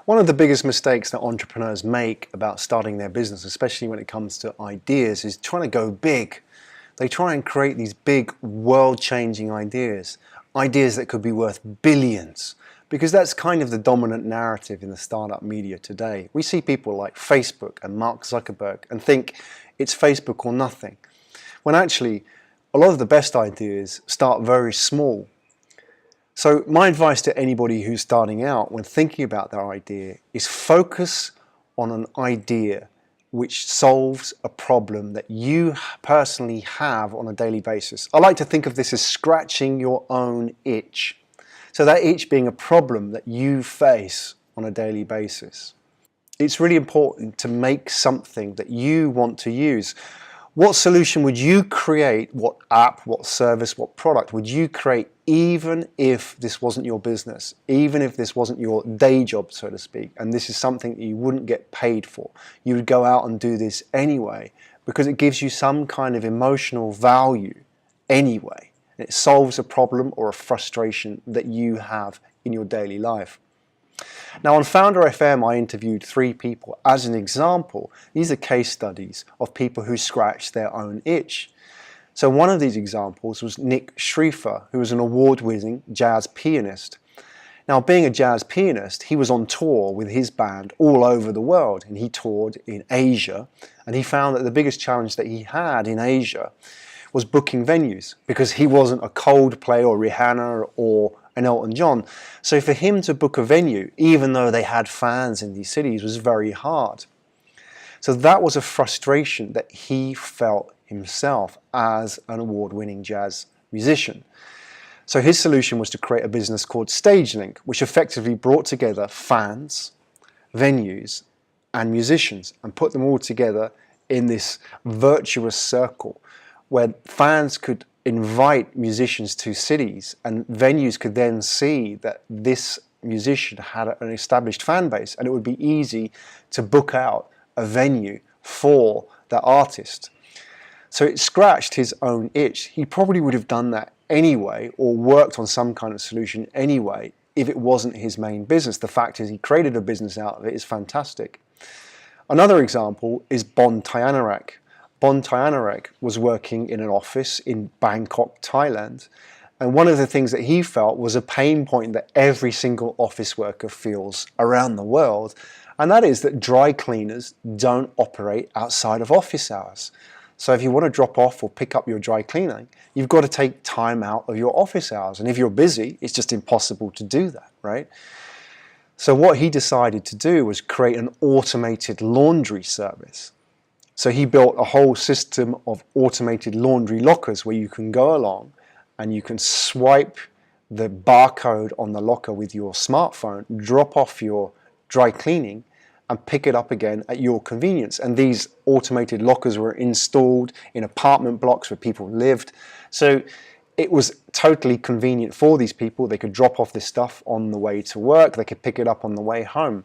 One of the biggest mistakes that entrepreneurs make about starting their business, especially when it comes to ideas, is trying to go big. They try and create these big world-changing ideas that could be worth billions, because that's kind of the dominant narrative in the startup media today. We see people like Facebook and Mark Zuckerberg and think it's Facebook or nothing, when actually a lot of the best ideas start very small. So my advice to anybody who's starting out when thinking about their idea is focus on an idea which solves a problem that you personally have on a daily basis. I like to think of this as scratching your own itch. So that itch being a problem that you face on a daily basis. It's really important to make something that you want to use. What solution would you create? What app, what service, what product would you create even if this wasn't your business, even if this wasn't your day job, so to speak, and this is something that you wouldn't get paid for? You would go out and do this anyway because it gives you some kind of emotional value anyway. It solves a problem or a frustration that you have in your daily life. Now on Founder FM, I interviewed 3 people as an example. These are case studies of people who scratched their own itch. So one of these examples was Nick Schieffer, who was an award-winning jazz pianist. Now being a jazz pianist, he was on tour with his band all over the world, and he toured in Asia, and he found that the biggest challenge that he had in Asia was booking venues, because he wasn't a Coldplay or Rihanna or an Elton John. So for him to book a venue, even though they had fans in these cities, was very hard. So that was a frustration that he felt himself as an award-winning jazz musician. So his solution was to create a business called StageLink, which effectively brought together fans, venues, and musicians and put them all together in this virtuous circle where fans could invite musicians to cities and venues could then see that this musician had an established fan base, and it would be easy to book out a venue for that artist. So it scratched his own itch. He probably would have done that anyway or worked on some kind of solution anyway if it wasn't his main business. The fact is he created a business out of it is fantastic. Another example is Bondi Automatic. Bondi Automatic was working in an office in Bangkok, Thailand, and one of the things that he felt was a pain point that every single office worker feels around the world, and that is that dry cleaners don't operate outside of office hours. So if you want to drop off or pick up your dry cleaning, you've got to take time out of your office hours, and if you're busy, it's just impossible to do that, right? So what he decided to do was create an automated laundry service. So he built a whole system of automated laundry lockers where you can go along and you can swipe the barcode on the locker with your smartphone, drop off your dry cleaning and pick it up again at your convenience. And these automated lockers were installed in apartment blocks where people lived. So it was totally convenient for these people. They could drop off this stuff on the way to work. They could pick it up on the way home.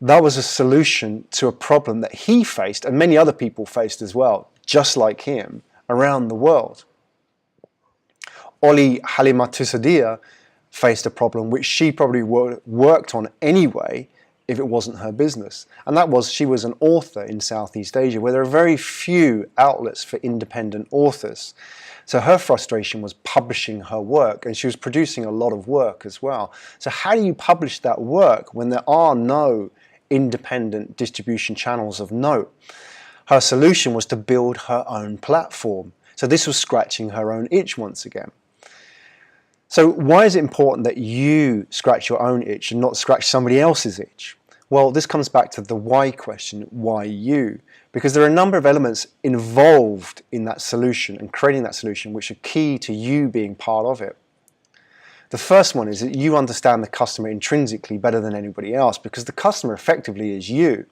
That was a solution to a problem that he faced and many other people faced as well, just like him, around the world. Halima Todia faced a problem which she probably worked on anyway if it wasn't her business. And that was, she was an author in Southeast Asia where there are very few outlets for independent authors. So her frustration was publishing her work, and she was producing a lot of work as well. So how do you publish that work when there are no independent distribution channels of note? Her solution was to build her own platform. So this was scratching her own itch once again. So why is it important that you scratch your own itch and not scratch somebody else's itch? Well, this comes back to the why question, why you? Because there are a number of elements involved in that solution and creating that solution which are key to you being part of it. The first one is that you understand the customer intrinsically better than anybody else, because the customer effectively is you.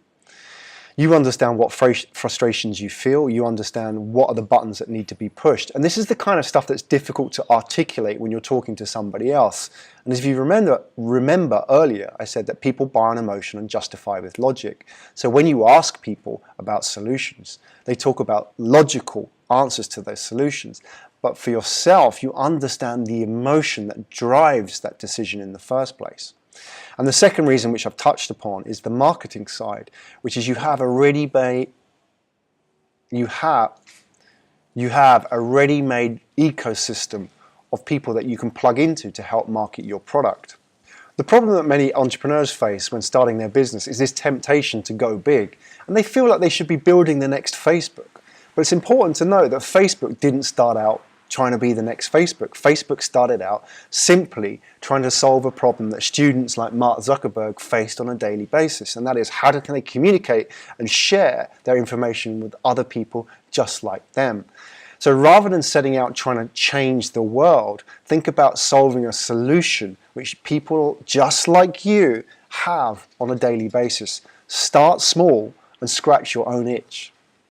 You understand what frustrations you feel, you understand what are the buttons that need to be pushed. And this is the kind of stuff that's difficult to articulate when you're talking to somebody else. And if you remember earlier, I said that people buy on emotion and justify with logic. So when you ask people about solutions, they talk about logical answers to those solutions. But for yourself, you understand the emotion that drives that decision in the first place. And the second reason, which I've touched upon, is the marketing side, which is you have a ready-made ecosystem of people that you can plug into to help market your product. The problem that many entrepreneurs face when starting their business is this temptation to go big, and they feel like they should be building the next Facebook. But it's important to know that Facebook didn't start out trying to be the next Facebook. Facebook started out simply trying to solve a problem that students like Mark Zuckerberg faced on a daily basis, and that is, how can they communicate and share their information with other people just like them? So rather than setting out trying to change the world, think about solving a solution which people just like you have on a daily basis. Start small and scratch your own itch.